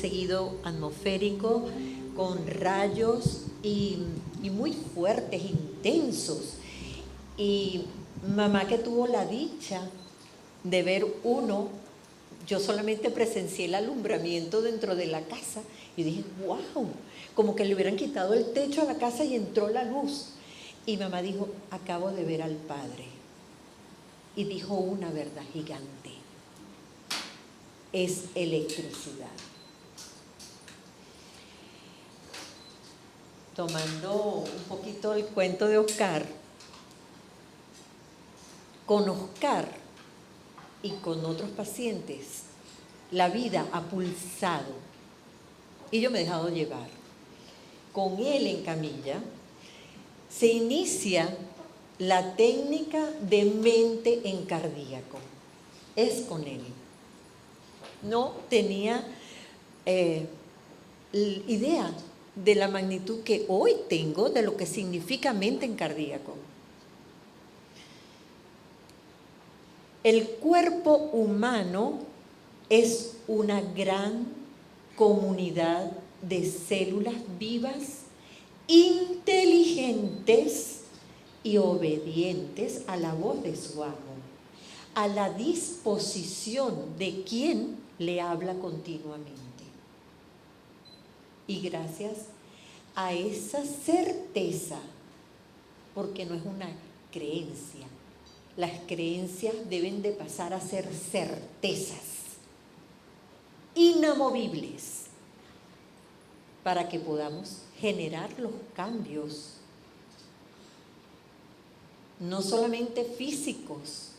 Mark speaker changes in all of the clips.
Speaker 1: seguido atmosférico con rayos y muy fuertes, intensos. Y mamá, que tuvo la dicha de ver uno, yo solamente presencié el alumbramiento dentro de la casa y dije, wow, como que le hubieran quitado el techo a la casa y entró la luz. Y mamá dijo, acabo de ver al Padre. Y dijo una verdad gigante: es electricidad. Tomando un poquito el cuento de Oscar, con Oscar y con otros pacientes, la vida ha pulsado y yo me he dejado llevar. Con él en camilla se inicia la técnica de mente en cardíaco. Es con él. No tenía idea de la magnitud que hoy tengo de lo que significa mente en cardíaco. El cuerpo humano es una gran comunidad de células vivas, inteligentes y obedientes a la voz de su amo, a la disposición de quien le habla continuamente. Y gracias a esa certeza, porque no es una creencia, las creencias deben de pasar a ser certezas inamovibles para que podamos generar los cambios, no solamente físicos,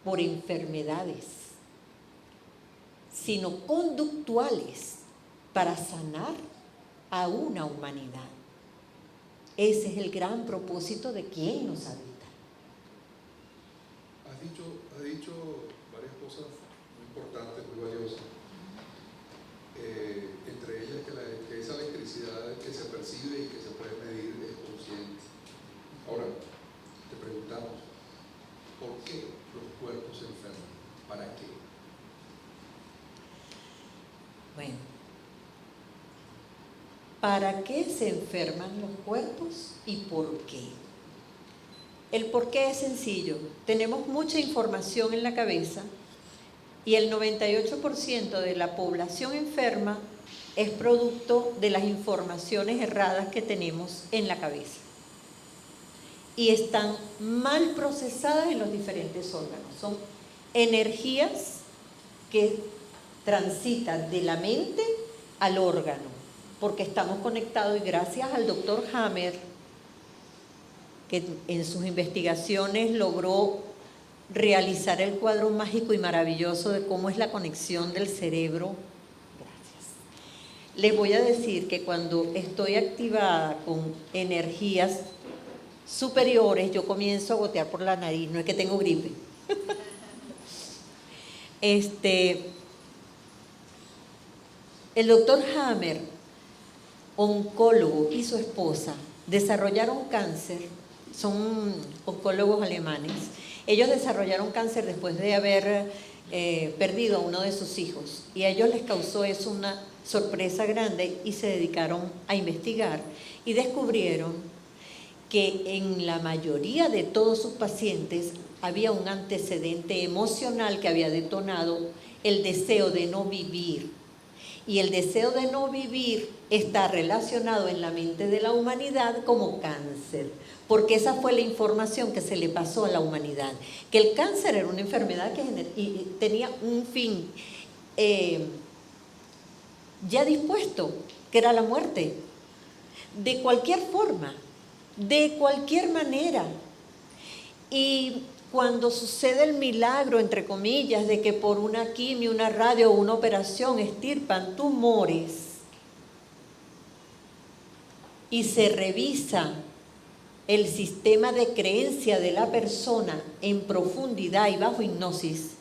Speaker 1: por enfermedades, sino conductuales, para sanar a una humanidad. Ese es el gran propósito de quien nos habita.
Speaker 2: Has dicho varias cosas muy importantes, muy valiosas. Entre ellas que esa electricidad que se percibe y que se puede medir es consciente. Ahora, te preguntamos, ¿por qué los cuerpos se enferman? ¿Para qué?
Speaker 1: Bueno, ¿para qué se enferman los cuerpos y por qué? El por qué es sencillo. Tenemos mucha información en la cabeza y el 98% de la población enferma es producto de las informaciones erradas que tenemos en la cabeza. Y están mal procesadas en los diferentes órganos. Son energías que transitan de la mente al órgano, porque estamos conectados, y gracias al doctor Hammer, que en sus investigaciones logró realizar el cuadro mágico y maravilloso de cómo es la conexión del cerebro. Gracias. Les voy a decir que cuando estoy activada con energías superiores, yo comienzo a gotear por la nariz, no es que tengo gripe. El doctor Hammer, oncólogo, y su esposa desarrollaron cáncer, son oncólogos alemanes. Ellos desarrollaron cáncer después de haber perdido a uno de sus hijos, y a ellos les causó eso una sorpresa grande y se dedicaron a investigar y descubrieron que en la mayoría de todos sus pacientes había un antecedente emocional que había detonado el deseo de no vivir. Y el deseo de no vivir está relacionado en la mente de la humanidad como cáncer, porque esa fue la información que se le pasó a la humanidad, que el cáncer era una enfermedad que tenía un fin ya dispuesto, que era la muerte, de cualquier forma, de cualquier manera. Y cuando sucede el milagro, entre comillas, de que por una quimio, una radio o una operación extirpan tumores y se revisa el sistema de creencia de la persona en profundidad y bajo hipnosis,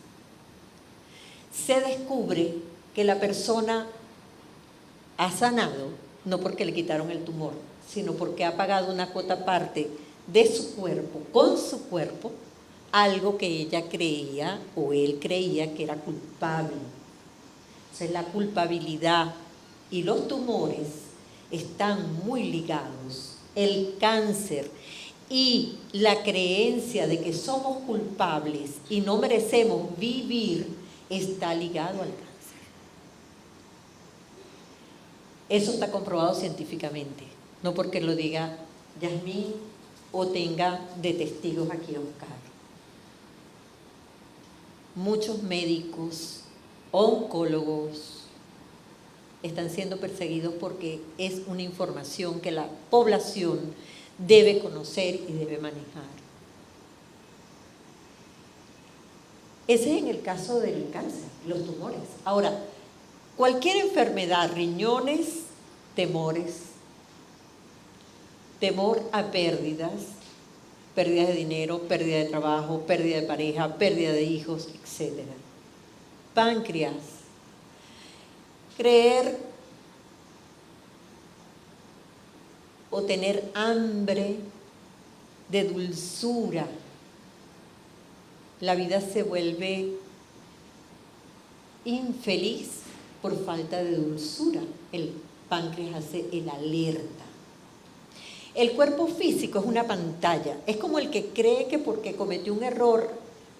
Speaker 1: se descubre que la persona ha sanado, no porque le quitaron el tumor, sino porque ha pagado una cuota parte de su cuerpo, con su cuerpo, algo que ella creía o él creía que era culpable. Entonces, la culpabilidad y los tumores están muy ligados. El cáncer y la creencia de que somos culpables y no merecemos vivir está ligado al cáncer. Eso está comprobado científicamente, no porque lo diga Yasmín o tenga de testigos aquí Oscar. Muchos médicos, oncólogos, están siendo perseguidos porque es una información que la población debe conocer y debe manejar. Ese es en el caso del cáncer, los tumores. Ahora, cualquier enfermedad, riñones, temores, temor a pérdidas, pérdida de dinero, pérdida de trabajo, pérdida de pareja, pérdida de hijos, etc. Páncreas, creer o tener hambre de dulzura. La vida se vuelve infeliz por falta de dulzura. El páncreas hace el alerta. El cuerpo físico es una pantalla. Es como el que cree que porque cometió un error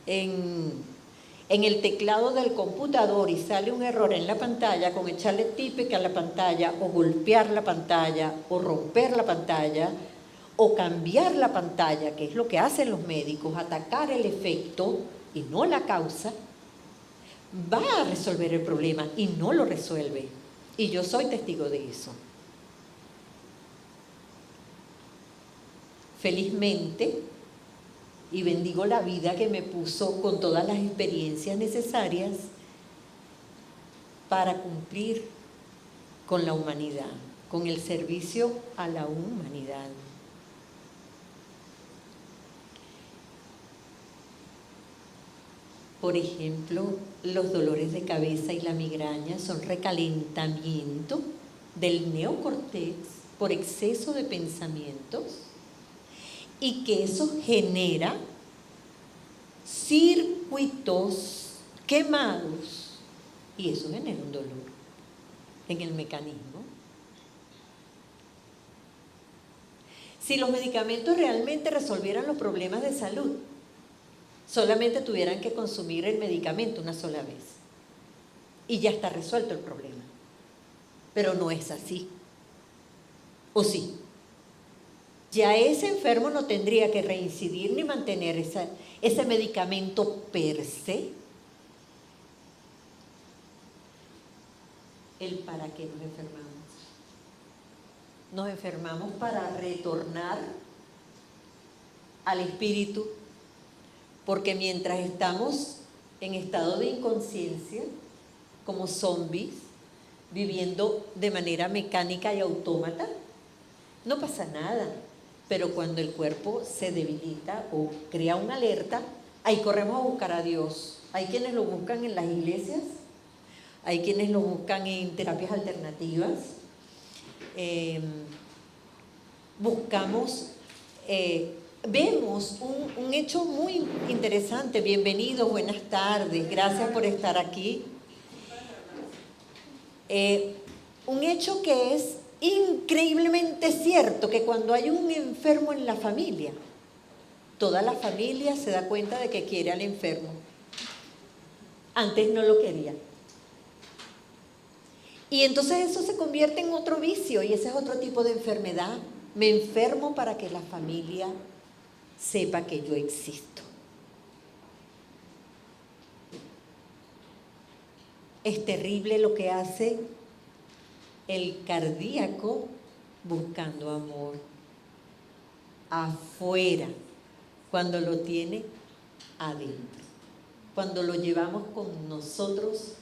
Speaker 1: en el teclado del computador y sale un error en la pantalla, con echarle típica a la pantalla o golpear la pantalla o romper la pantalla o cambiar la pantalla, que es lo que hacen los médicos, atacar el efecto y no la causa, va a resolver el problema y no lo resuelve. Y yo soy testigo de eso. Felizmente, y bendigo la vida que me puso con todas las experiencias necesarias para cumplir con la humanidad, con el servicio a la humanidad. Por ejemplo, los dolores de cabeza y la migraña son recalentamiento del neocortex por exceso de pensamientos y que eso genera circuitos quemados y eso genera un dolor en el mecanismo. Si los medicamentos realmente resolvieran los problemas de salud, solamente tuvieran que consumir el medicamento una sola vez y ya está resuelto el problema. Pero no es así. ¿O sí? Ya ese enfermo no tendría que reincidir ni mantener ese medicamento per se. ¿El para qué nos enfermamos? Nos enfermamos para retornar al espíritu, porque mientras estamos en estado de inconsciencia, como zombies, viviendo de manera mecánica y autómata, no pasa nada. Pero cuando el cuerpo se debilita o crea una alerta, ahí corremos a buscar a Dios. Hay quienes lo buscan en las iglesias, hay quienes lo buscan en terapias alternativas. Vemos un hecho muy interesante. Bienvenidos, buenas tardes, gracias por estar aquí. Un hecho que es increíblemente cierto, que cuando hay un enfermo en la familia, toda la familia se da cuenta de que quiere al enfermo. Antes no lo quería. Y entonces eso se convierte en otro vicio y ese es otro tipo de enfermedad. Me enfermo para que la familia sepa que yo existo. Es terrible lo que hace el cardíaco buscando amor afuera, cuando lo tiene adentro, cuando lo llevamos con nosotros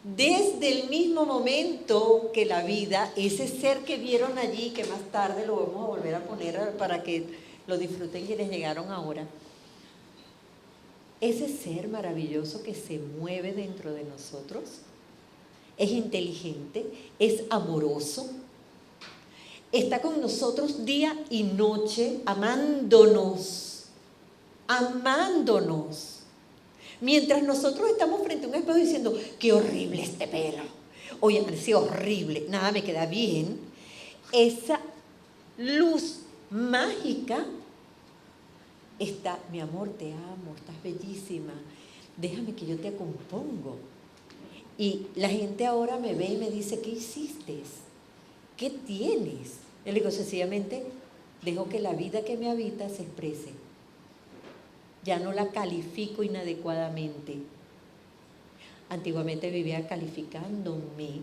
Speaker 1: desde el mismo momento que la vida, ese ser que vieron allí, que más tarde lo vamos a volver a poner para que lo disfruten quienes llegaron ahora, ese ser maravilloso que se mueve dentro de nosotros, es inteligente, es amoroso, está con nosotros día y noche, amándonos, mientras nosotros estamos frente a un espejo diciendo, qué horrible este pelo, hoy amanecí horrible, nada me queda bien, esa luz mágica está, mi amor, te amo, estás bellísima, déjame que yo te acompongo. Y la gente ahora me ve y me dice, ¿qué hiciste? ¿Qué tienes? Yo le digo, sencillamente, dejo que la vida que me habita se exprese. Ya no la califico inadecuadamente. Antiguamente vivía calificándome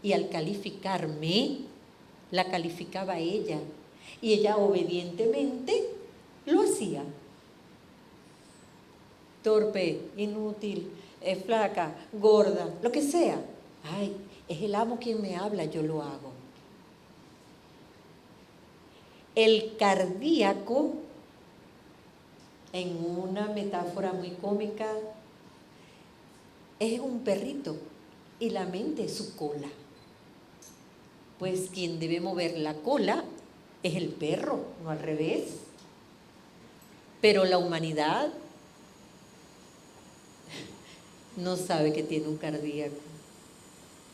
Speaker 1: y al calificarme, la calificaba ella. Y ella obedientemente lo hacía. Torpe, inútil, flaca, gorda, lo que sea. Ay, es el amo quien me habla, yo lo hago. El cardíaco, en una metáfora muy cómica, es un perrito y la mente es su cola. Pues quien debe mover la cola es el perro, no al revés. Pero la humanidad no sabe que tiene un cardíaco.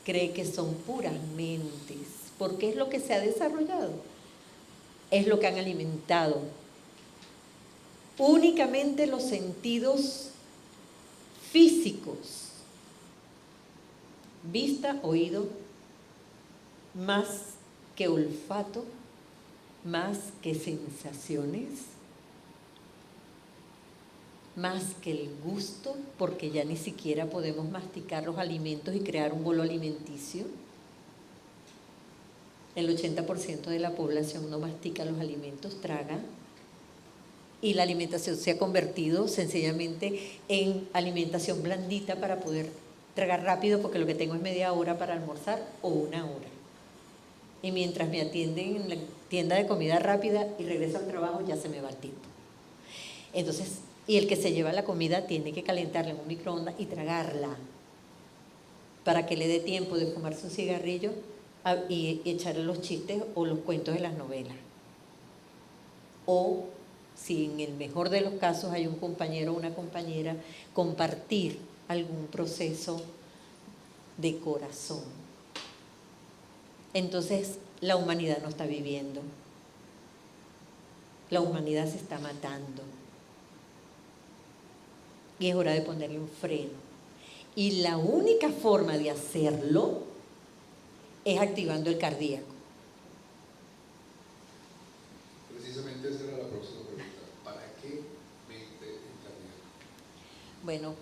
Speaker 1: Cree que son puras mentes, porque es lo que se ha desarrollado, es lo que han alimentado. Únicamente los sentidos físicos, vista, oído, más que olfato, más que sensaciones, más que el gusto, porque ya ni siquiera podemos masticar los alimentos y crear un bolo alimenticio. El 80% de la población no mastica los alimentos, traga. Y la alimentación se ha convertido sencillamente en alimentación blandita para poder tragar rápido, porque lo que tengo es media hora para almorzar o una hora. Y mientras me atienden en la tienda de comida rápida y regreso al trabajo, ya se me va el tiempo. Entonces, y el que se lleva la comida tiene que calentarla en un microondas y tragarla para que le dé tiempo de fumarse un cigarrillo y echarle los chistes o los cuentos de las novelas. O, si en el mejor de los casos hay un compañero o una compañera, compartir algún proceso de corazón. Entonces, la humanidad no está viviendo. La humanidad se está matando. Y es hora de ponerle un freno. Y la única forma de hacerlo es activando el cardíaco.
Speaker 2: Precisamente esa era la próxima pregunta. ¿Para qué mente en cardíaco?
Speaker 1: Bueno,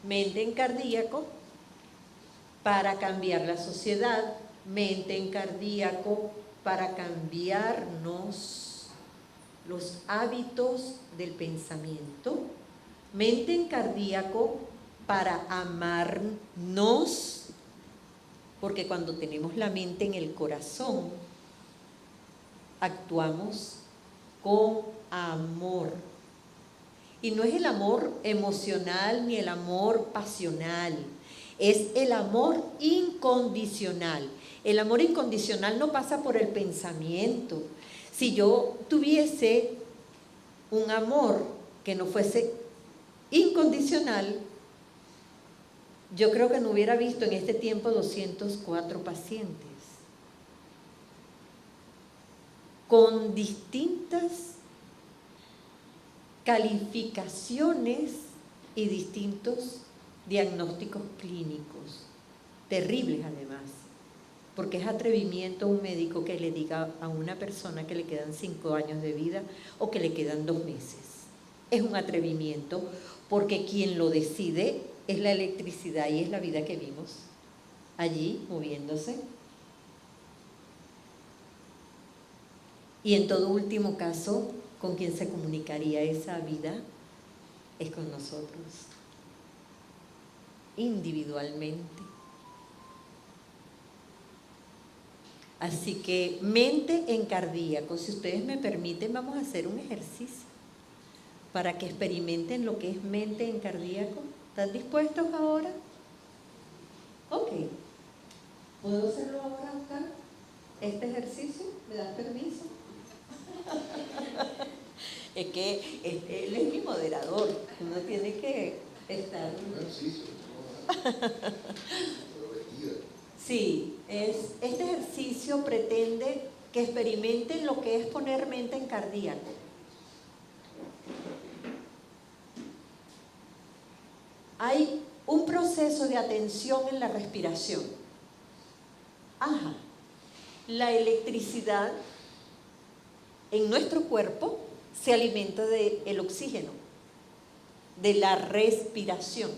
Speaker 1: mente en cardíaco para cambiar la sociedad, mente en cardíaco para cambiarnos los hábitos del pensamiento, mente en cardíaco para amarnos, porque cuando tenemos la mente en el corazón, actuamos con amor. Y no es el amor emocional ni el amor pasional, es el amor incondicional. El amor incondicional no pasa por el pensamiento. Si yo tuviese un amor que no fuese incondicional, yo creo que no hubiera visto en este tiempo 204 pacientes con distintas calificaciones y distintos diagnósticos clínicos, terribles además, porque es atrevimiento un médico que le diga a una persona que le quedan 5 años de vida o que le quedan 2 meses. Es un atrevimiento, porque quien lo decide es la electricidad y es la vida que vimos allí moviéndose. Y en todo último caso, con quien se comunicaría esa vida es con nosotros, individualmente. Así que mente en cardíaco. Si ustedes me permiten, vamos a hacer un ejercicio para que experimenten lo que es mente en cardíaco. ¿Están dispuestos ahora? Ok. ¿Puedo hacerlo ahora, Oscar? ¿Este ejercicio? ¿Me das permiso? Es que él es mi moderador. Uno tiene que estar...
Speaker 2: Un ejercicio.
Speaker 1: Sí, este ejercicio pretende que experimenten lo que es poner mente en cardíaco. Hay un proceso de atención en la respiración. Ajá. La electricidad en nuestro cuerpo se alimenta del oxígeno, de la respiración.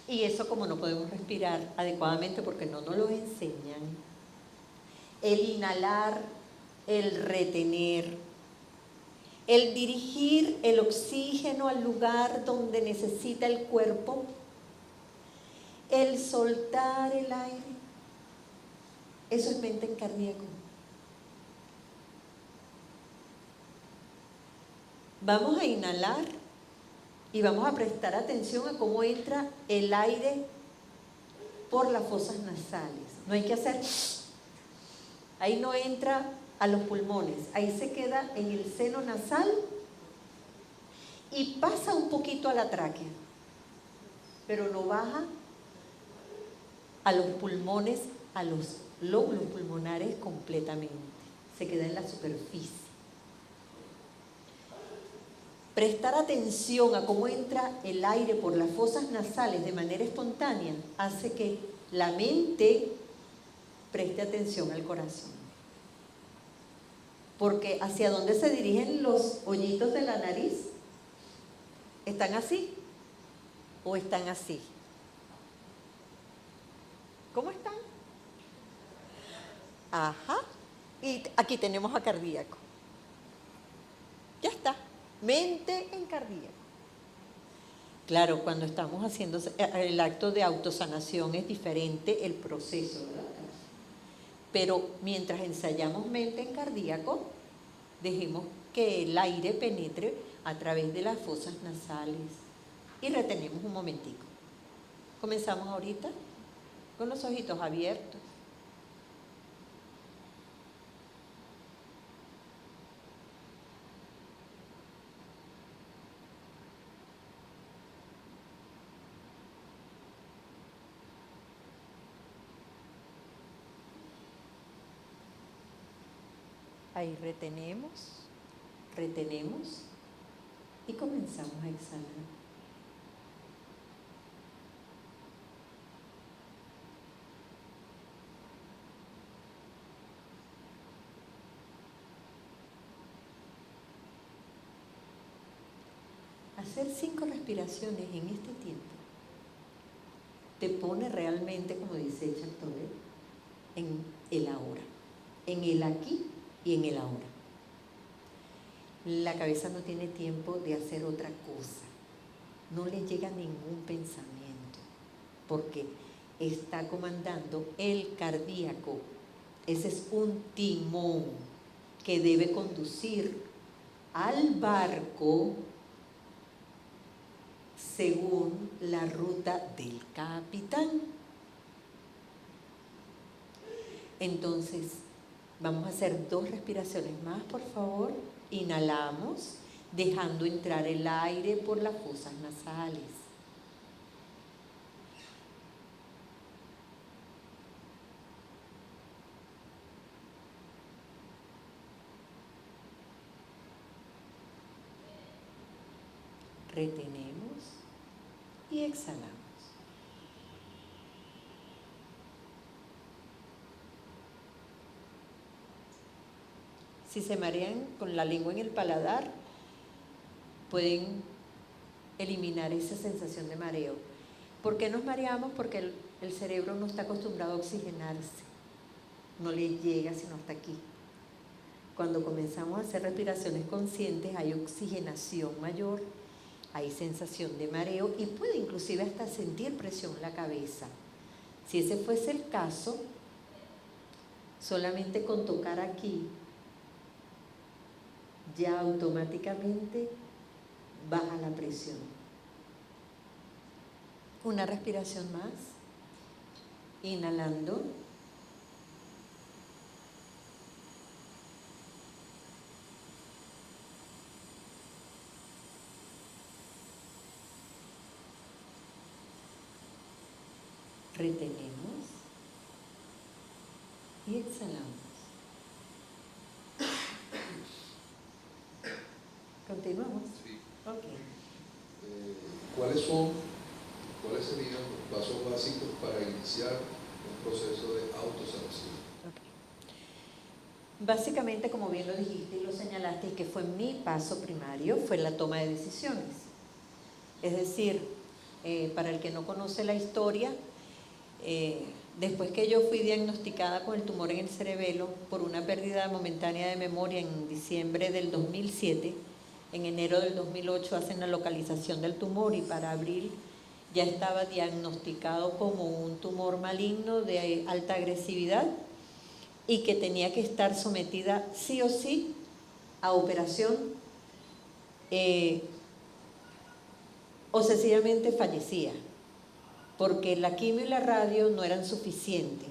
Speaker 1: Y eso, como no podemos respirar adecuadamente porque no nos lo enseñan, el inhalar, el retener, el dirigir el oxígeno al lugar donde necesita el cuerpo, el soltar el aire, eso es mente en cardíaco. Vamos a inhalar y vamos a prestar atención a cómo entra el aire por las fosas nasales. No hay que hacer... Ahí no entra a los pulmones, ahí se queda en el seno nasal y pasa un poquito a la tráquea, pero no baja a los pulmones, a los lóbulos pulmonares completamente, se queda en la superficie. Prestar atención a cómo entra el aire por las fosas nasales de manera espontánea hace que la mente preste atención al corazón. Porque ¿hacia dónde se dirigen los hoyitos de la nariz? ¿Están así? ¿O están así? ¿Cómo están? Ajá. Y aquí tenemos a cardíaco. Ya está. Mente en cardíaco. Claro, cuando estamos haciendo el acto de autosanación es diferente el proceso, ¿verdad? Pero mientras ensayamos mente en cardíaco, dejemos que el aire penetre a través de las fosas nasales y retenemos un momentico. Comenzamos ahorita con los ojitos abiertos. Ahí retenemos y comenzamos a exhalar. Hacer 5 respiraciones en este tiempo te pone realmente, como dice Chateaubriand, en el ahora, en el aquí y en el ahora. La cabeza no tiene tiempo de hacer otra cosa, no le llega ningún pensamiento, porque está comandando el cardíaco. Ese es un timón que debe conducir al barco según la ruta del capitán. Entonces, vamos a hacer 2 respiraciones más, por favor. Inhalamos, dejando entrar el aire por las fosas nasales. Retenemos y exhalamos. Si se marean con la lengua en el paladar, pueden eliminar esa sensación de mareo. ¿Por qué nos mareamos? Porque el cerebro no está acostumbrado a oxigenarse, no le llega sino hasta aquí. Cuando comenzamos a hacer respiraciones conscientes hay oxigenación mayor, hay sensación de mareo y puede inclusive hasta sentir presión en la cabeza. Si ese fuese el caso, solamente con tocar aquí, ya automáticamente baja la presión. Una respiración más, inhalando. Retenemos y exhalamos. ¿Continuamos?
Speaker 2: Sí.
Speaker 1: Ok.
Speaker 2: ¿Cuáles serían los pasos básicos para iniciar un proceso de autosanación?
Speaker 1: Básicamente, como bien lo dijiste y lo señalaste, y que fue mi paso primario, fue la toma de decisiones. Es decir, para el que no conoce la historia, después que yo fui diagnosticada con el tumor en el cerebelo por una pérdida momentánea de memoria en diciembre del 2007, en enero del 2008 hacen la localización del tumor y para abril ya estaba diagnosticado como un tumor maligno de alta agresividad y que tenía que estar sometida sí o sí a operación o sencillamente fallecía, porque la quimio y la radio no eran suficientes.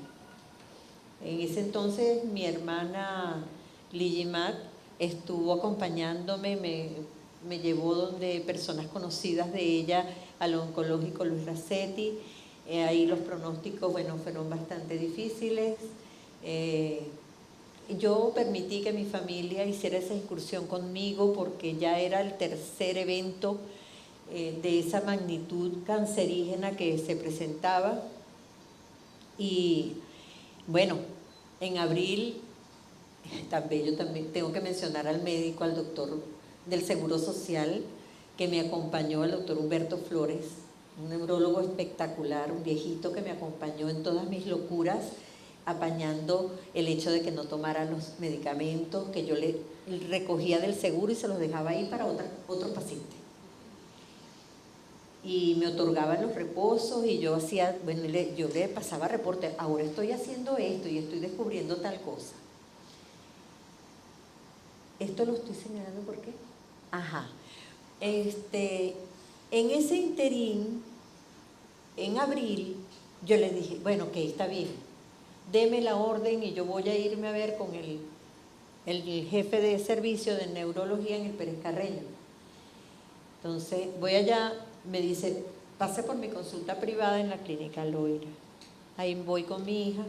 Speaker 1: En ese entonces mi hermana Ligimat estuvo acompañándome, me llevó donde personas conocidas de ella, al oncológico Luis Racetti. Ahí los pronósticos, bueno, fueron bastante difíciles. Yo permití que mi familia hiciera esa excursión conmigo porque ya era el tercer evento de esa magnitud cancerígena que se presentaba. Y bueno, en abril, yo también tengo que mencionar al médico, al doctor del Seguro Social, que me acompañó, el doctor Humberto Flores, un neurólogo espectacular, un viejito que me acompañó en todas mis locuras, apañando el hecho de que no tomara los medicamentos, que yo le recogía del seguro y se los dejaba ahí para otro paciente. Y me otorgaban los reposos y yo hacía, bueno, yo le pasaba reporte, ahora estoy haciendo esto y estoy descubriendo tal cosa. Esto lo estoy señalando ¿por qué? Ajá. En ese interín, en abril, yo le dije, bueno, ok, está bien, deme la orden y yo voy a irme a ver con el jefe de servicio de neurología en el Pérez Carreño. Entonces, voy allá, me dice, pase por mi consulta privada en la clínica Loira. Ahí voy con mi hija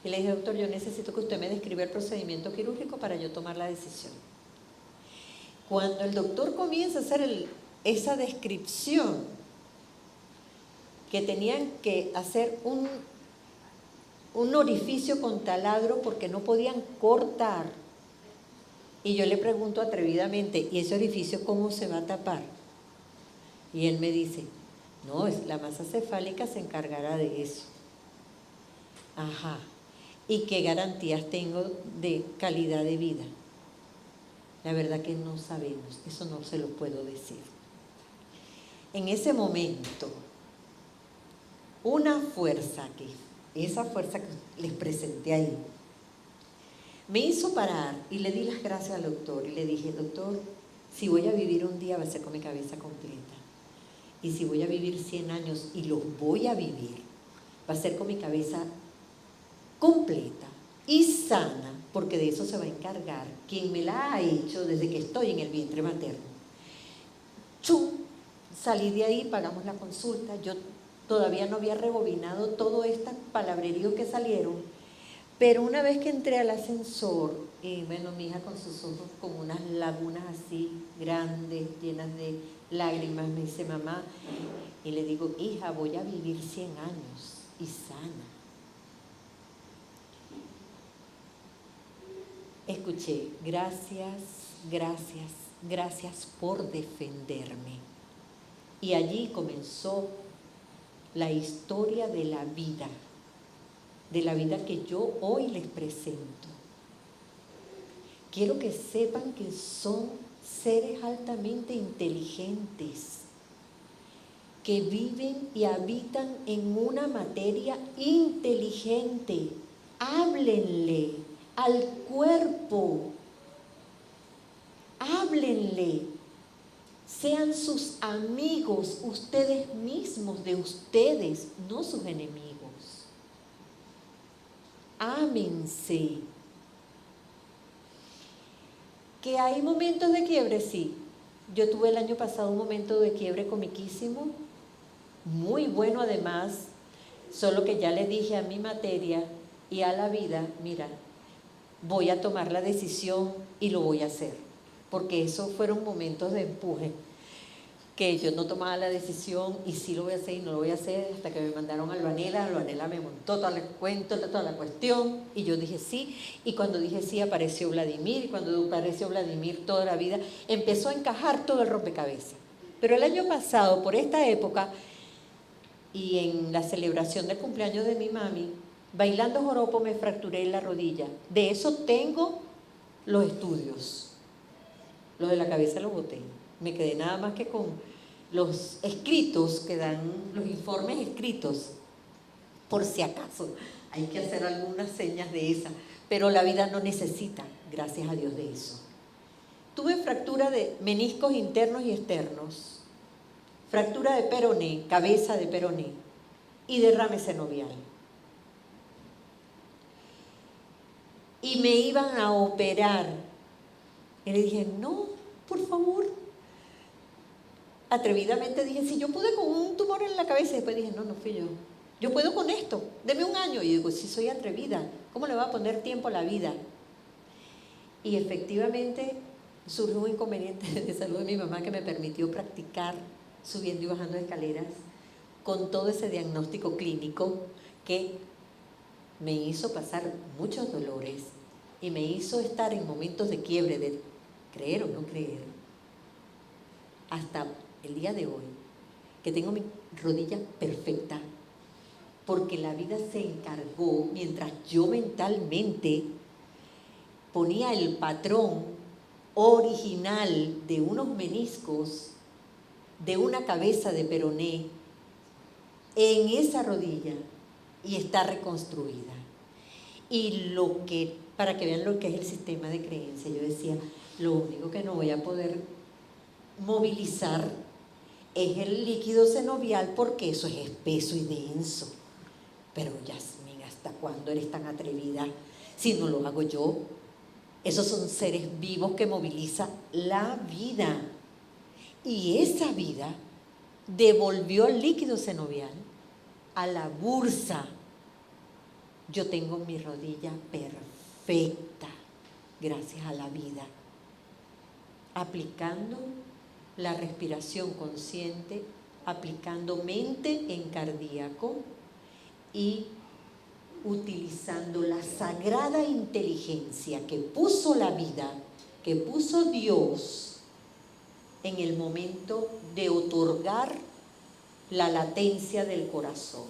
Speaker 1: y le dije, doctor, yo necesito que usted me describa el procedimiento quirúrgico para yo tomar la decisión. Cuando el doctor comienza a hacer esa descripción, que tenían que hacer un orificio con taladro porque no podían cortar, y yo le pregunto atrevidamente, ¿y ese orificio cómo se va a tapar? Y él me dice, no, la masa cefálica se encargará de eso. Ajá. ¿Y qué garantías tengo de calidad de vida? La verdad que no sabemos, eso no se lo puedo decir. En ese momento, una fuerza esa fuerza que les presenté ahí, me hizo parar y le di las gracias al doctor y le dije, doctor, si voy a vivir un día va a ser con mi cabeza completa. Y si voy a vivir 100 años y los voy a vivir, va a ser con mi cabeza completa y sana, porque de eso se va a encargar quien me la ha hecho desde que estoy en el vientre materno. Salí de ahí, pagamos la consulta, yo todavía no había rebobinado todo este palabrerío que salieron, pero una vez que entré al ascensor, bueno, mi hija con sus ojos como unas lagunas así grandes, llenas de lágrimas, me dice, mamá, y le digo, hija, voy a vivir 100 años y sana. Escuché, gracias, gracias, gracias por defenderme. Y allí comenzó la historia de la vida que yo hoy les presento. Quiero que sepan que son seres altamente inteligentes, que viven y habitan en una materia inteligente. Háblenle al cuerpo, háblenle, sean sus amigos, ustedes mismos de ustedes, no sus enemigos. Ámense. ¿Que hay momentos de quiebre? Sí. Yo tuve el año pasado un momento de quiebre comiquísimo, muy bueno además, solo que ya le dije a mi materia, y a la vida, mira, voy a tomar la decisión y lo voy a hacer, porque esos fueron momentos de empuje, que yo no tomaba la decisión y sí lo voy a hacer y no lo voy a hacer, hasta que me mandaron a Albanela me montó todo el cuento, toda la cuestión, y yo dije sí, y cuando dije sí apareció Vladimir, y cuando apareció Vladimir toda la vida empezó a encajar todo el rompecabezas. Pero el año pasado, por esta época, y en la celebración del cumpleaños de mi mami, bailando joropo me fracturé la rodilla. De eso tengo los estudios, los de la cabeza los boté. Me quedé nada más que con los escritos que dan, los informes escritos, por si acaso. Hay que hacer algunas señas de esa, pero la vida no necesita, gracias a Dios, de eso. Tuve fractura de meniscos internos y externos, fractura de peroné, cabeza de peroné y derrame senovial. Y me iban a operar. Y le dije, no, por favor. Atrevidamente dije, si yo pude con un tumor en la cabeza, y después dije, no fui yo. Yo puedo con esto, deme un año. Y digo, si soy atrevida, ¿cómo le va a poner tiempo a la vida? Y efectivamente surgió un inconveniente de salud de mi mamá que me permitió practicar subiendo y bajando escaleras con todo ese diagnóstico clínico que me hizo pasar muchos dolores y me hizo estar en momentos de quiebre, de creer o no creer, hasta el día de hoy, que tengo mi rodilla perfecta, porque la vida se encargó, mientras yo mentalmente ponía el patrón original de unos meniscos, de una cabeza de peroné, en esa rodilla, y está reconstruida. Y lo que, para que vean lo que es el sistema de creencia, yo decía, lo único que no voy a poder movilizar es el líquido senovial, porque eso es espeso y denso. Pero Yasmín, ¿hasta cuándo eres tan atrevida? Si no lo hago yo. Esos son seres vivos que moviliza la vida. Y esa vida devolvió el líquido senovial a la bursa. Yo tengo mi rodilla perfecta, gracias a la vida, aplicando la respiración consciente, aplicando mente en cardíaco y utilizando la sagrada inteligencia que puso la vida, que puso Dios en el momento de otorgar la latencia del corazón.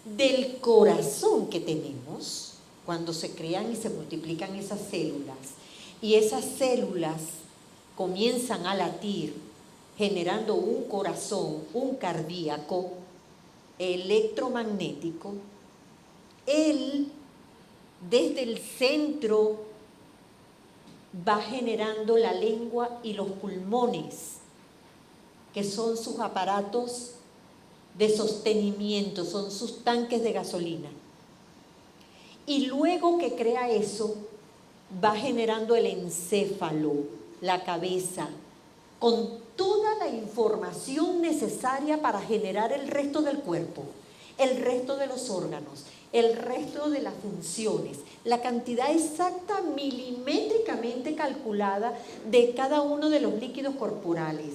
Speaker 1: Del corazón que tenemos, cuando se crean y se multiplican esas células, y esas células comienzan a latir, generando un corazón, un cardíaco electromagnético, él desde el centro va generando la lengua y los pulmones, que son sus aparatos de sostenimiento, son sus tanques de gasolina. Y luego que crea eso, va generando el encéfalo, la cabeza, con toda la información necesaria para generar el resto del cuerpo, el resto de los órganos, el resto de las funciones, la cantidad exacta milimétricamente calculada de cada uno de los líquidos corporales,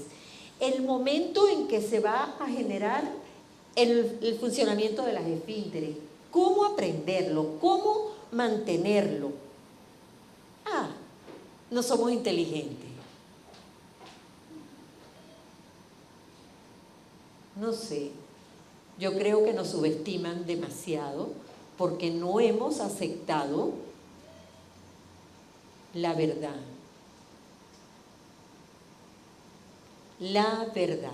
Speaker 1: el momento en que se va a generar el funcionamiento de las esfínteres, cómo aprenderlo, cómo mantenerlo. No somos inteligentes. No sé, yo creo que nos subestiman demasiado porque no hemos aceptado la verdad. La verdad.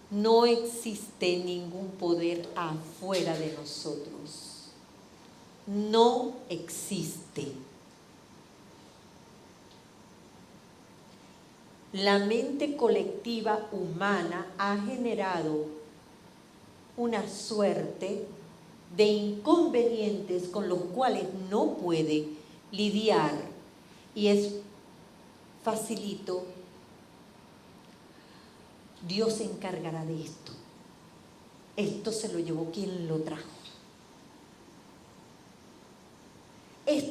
Speaker 1: No existe ningún poder afuera de nosotros. No existe. La mente colectiva humana ha generado una suerte de inconvenientes con los cuales no puede lidiar, y es facilito. Dios se encargará de esto. Esto se lo llevó quien lo trajo.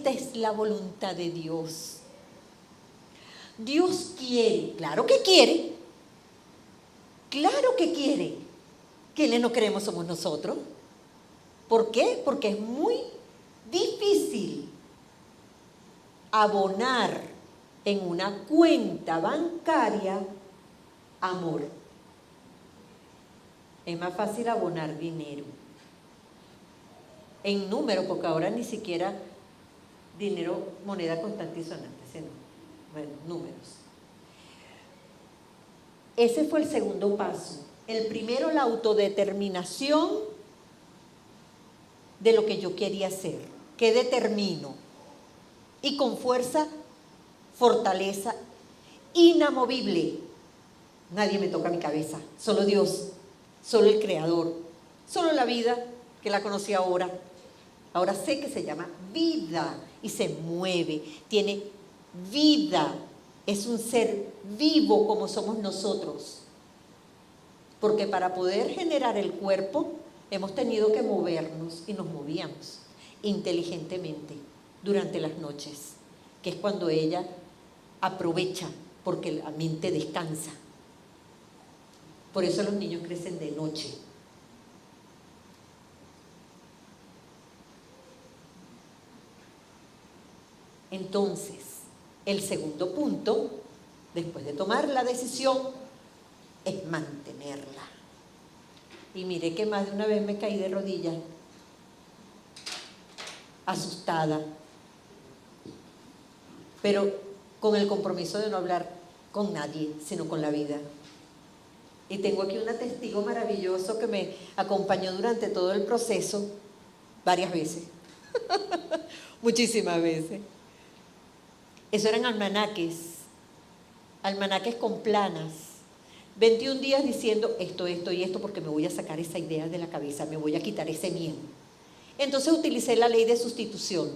Speaker 1: esta es la voluntad de Dios. Dios quiere, claro que quiere, quienes no queremos somos nosotros. ¿Por qué? Porque es muy difícil abonar en una cuenta bancaria amor. Es más fácil abonar dinero en número, porque ahora ni siquiera dinero, moneda constante y sonante, sino, bueno, números. Ese fue el segundo paso. El primero, la autodeterminación de lo que yo quería hacer. ¿Qué determino? Y con fuerza, fortaleza, inamovible. Nadie me toca mi cabeza, solo Dios, solo el Creador, solo la vida que la conocí ahora. Ahora sé que se llama vida y se mueve, tiene vida, es un ser vivo como somos nosotros. Porque para poder generar el cuerpo hemos tenido que movernos y nos movíamos inteligentemente durante las noches, que es cuando ella aprovecha porque la mente descansa. Por eso los niños crecen de noche. Entonces, el segundo punto, después de tomar la decisión, es mantenerla. Y miré que más de una vez me caí de rodillas, asustada, pero con el compromiso de no hablar con nadie, sino con la vida. Y tengo aquí un testigo maravilloso que me acompañó durante todo el proceso, varias veces, muchísimas veces. Eso eran almanaques con planas, 21 días diciendo esto y esto, porque me voy a sacar esa idea de la cabeza, me voy a quitar ese miedo. Entonces utilicé la ley de sustitución.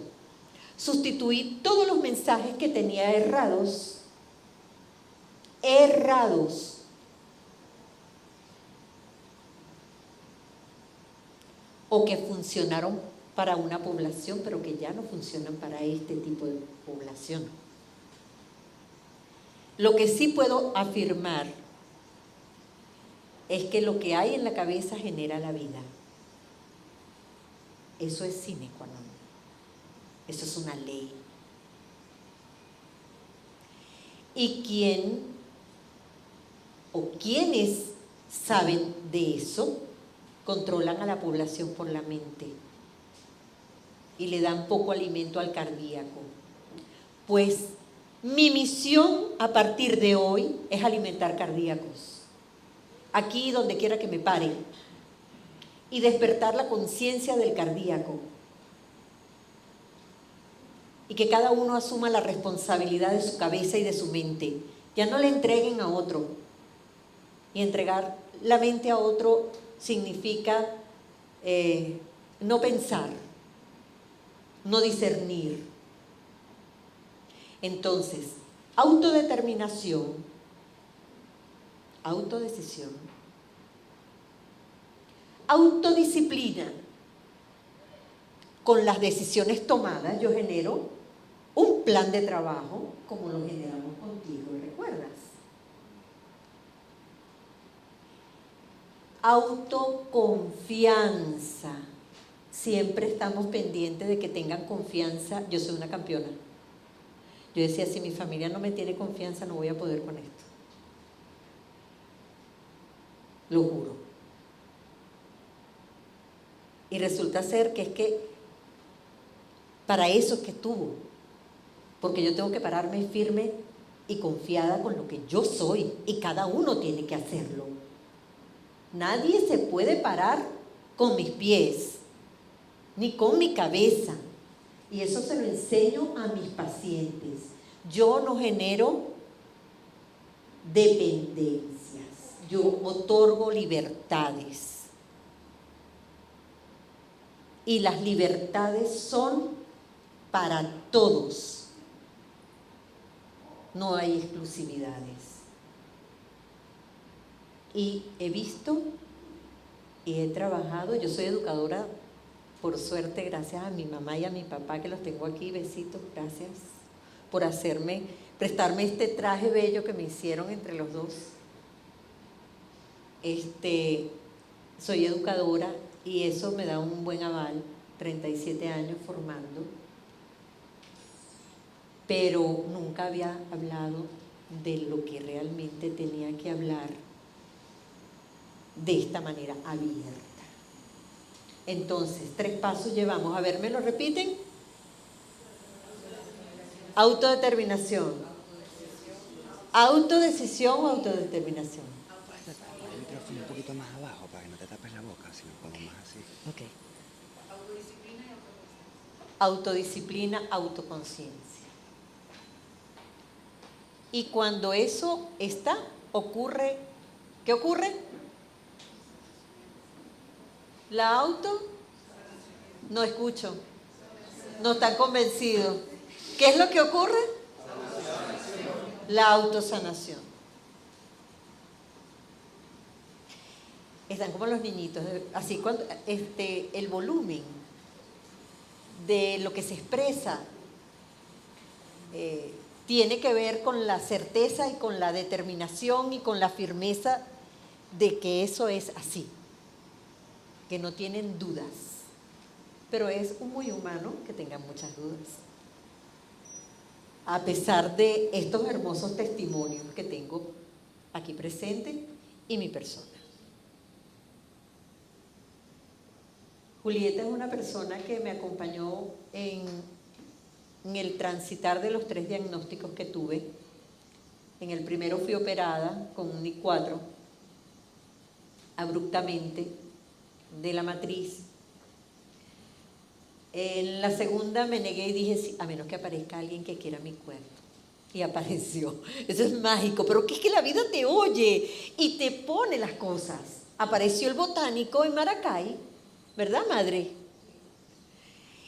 Speaker 1: Sustituí todos los mensajes que tenía errados, o que funcionaron para una población, pero que ya no funcionan para este tipo de población. Lo que sí puedo afirmar es que lo que hay en la cabeza genera la vida. Eso es sine qua non. Eso es una ley. ¿Y quién o quiénes saben de eso? Controlan a la población por la mente y le dan poco alimento al cardíaco. Pues mi misión a partir de hoy es alimentar cardíacos, aquí donde quiera que me pare, y despertar la conciencia del cardíaco. Y que cada uno asuma la responsabilidad de su cabeza y de su mente. Ya no le entreguen a otro. Y entregar la mente a otro significa no pensar, no discernir. Entonces, autodeterminación, autodecisión, autodisciplina. Con las decisiones tomadas yo genero un plan de trabajo como lo generamos contigo, ¿recuerdas? Autoconfianza. Siempre estamos pendientes de que tengan confianza. Yo soy una campeona. Yo decía, si mi familia no me tiene confianza, no voy a poder con esto. Lo juro. Y resulta ser que es que para eso es que estuvo. Porque yo tengo que pararme firme y confiada con lo que yo soy. Y cada uno tiene que hacerlo. Nadie se puede parar con mis pies, ni con mi cabeza. Y eso se lo enseño a mis pacientes. Yo no genero dependencias. Yo otorgo libertades. Y las libertades son para todos. No hay exclusividades. Y he visto y he trabajado, yo soy educadora por suerte, gracias a mi mamá y a mi papá que los tengo aquí, besitos, gracias por prestarme este traje bello que me hicieron entre los dos. Soy educadora y eso me da un buen aval, 37 años formando, pero nunca había hablado de lo que realmente tenía que hablar de esta manera abierta. Entonces, 3 pasos llevamos. A ver, ¿me lo repiten? Autodeterminación. Autodecisión o autodeterminación.
Speaker 3: El micrófono un poquito más abajo para que no te tapes la boca, si no pongo más así.
Speaker 1: Ok. Autodisciplina, autoconciencia. Y cuando eso está, ocurre, ¿qué ocurre? La no escucho, no están convencidos. ¿Qué es lo que ocurre? La autosanación. Están como los niñitos, así cuando el volumen de lo que se expresa tiene que ver con la certeza y con la determinación y con la firmeza de que eso es así, que no tienen dudas, pero es muy humano que tengan muchas dudas, a pesar de estos hermosos testimonios que tengo aquí presente y mi persona. Julieta es una persona que me acompañó en el transitar de los 3 diagnósticos que tuve. En el primero fui operada con un I4 abruptamente de la matriz. En la segunda me negué y dije, sí, a menos que aparezca alguien que quiera mi cuerpo. Y apareció. Eso es mágico, pero que es que la vida te oye y te pone las cosas. Apareció el botánico en Maracay, ¿verdad, madre?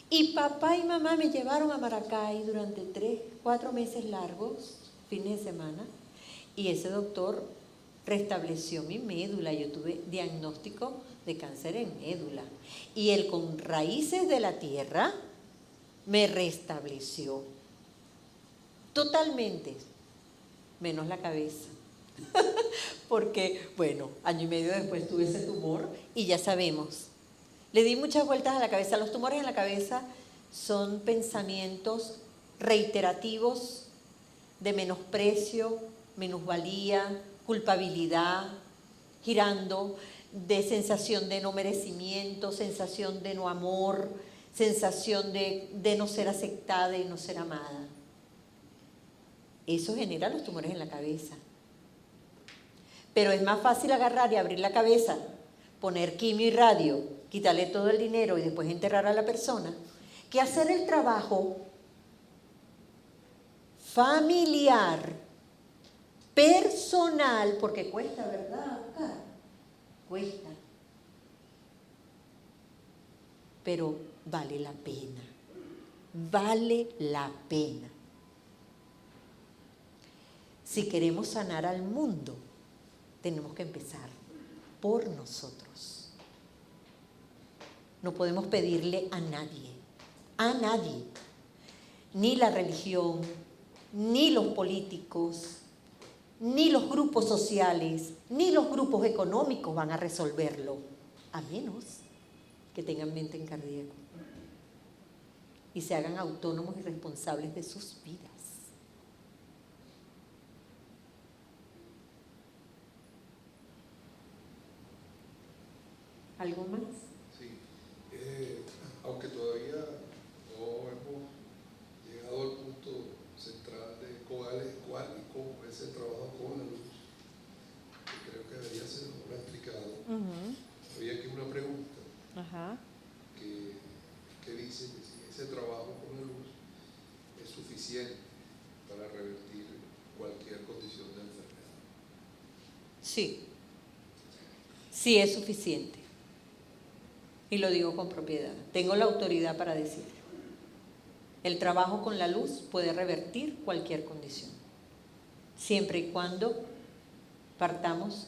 Speaker 1: Y papá y mamá me llevaron a Maracay durante 3, 4 meses largos, fines de semana, y ese doctor restableció mi médula. Yo tuve diagnóstico de cáncer en médula y él con raíces de la tierra me restableció totalmente, menos la cabeza. Porque, bueno, 1 año y medio después tuve ese tumor y ya sabemos. Le di muchas vueltas a la cabeza. Los tumores en la cabeza son pensamientos reiterativos de menosprecio, minusvalía, culpabilidad, girando, de sensación de no merecimiento, sensación de no amor, sensación de no ser aceptada y no ser amada. Eso genera los tumores en la cabeza. Pero es más fácil agarrar y abrir la cabeza, poner quimio y radio, quitarle todo el dinero y después enterrar a la persona, que hacer el trabajo familiar, personal, porque cuesta, ¿verdad, Oscar? Cuesta. Pero vale la pena. Vale la pena. Si queremos sanar al mundo, tenemos que empezar por nosotros. No podemos pedirle a nadie, ni la religión, ni los políticos, ni los grupos sociales, ni los grupos económicos van a resolverlo, a menos que tengan mente en cardíaco y se hagan autónomos y responsables de sus vidas. ¿Algo más?
Speaker 2: Sí, aunque todavía no hemos llegado al punto central de cuál y cómo es el trabajo con la luz, que creo que debería ser mejor explicado. Había aquí una pregunta que dice que si ese trabajo con la luz es suficiente para revertir cualquier condición de enfermedad.
Speaker 1: Sí es suficiente. Y lo digo con propiedad. Tengo la autoridad para decirlo. El trabajo con la luz puede revertir cualquier condición, siempre y cuando partamos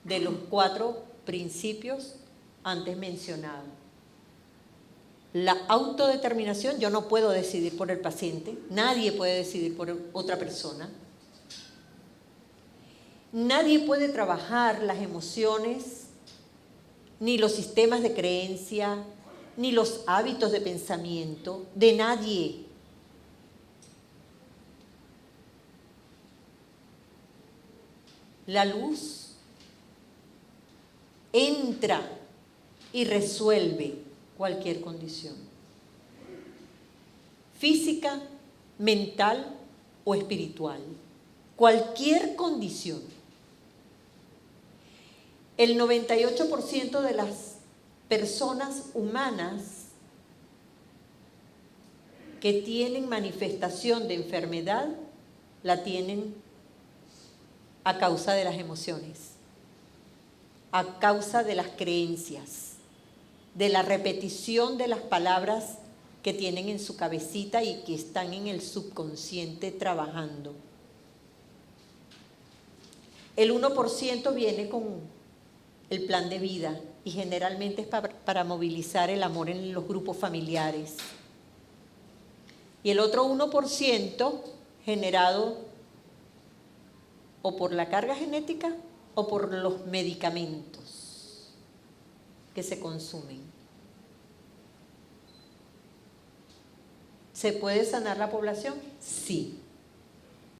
Speaker 1: de los 4 principios antes mencionados. La autodeterminación, yo no puedo decidir por el paciente, nadie puede decidir por otra persona. Nadie puede trabajar las emociones, ni los sistemas de creencia, ni los hábitos de pensamiento de nadie. La luz entra y resuelve cualquier condición, física, mental o espiritual, cualquier condición. El 98% de las personas humanas que tienen manifestación de enfermedad la tienen a causa de las emociones, a causa de las creencias, de la repetición de las palabras que tienen en su cabecita y que están en el subconsciente trabajando. El 1% viene con el plan de vida y generalmente es para movilizar el amor en los grupos familiares. Y el otro 1% generado o por la carga genética o por los medicamentos que se consumen. ¿Se puede sanar la población? Sí.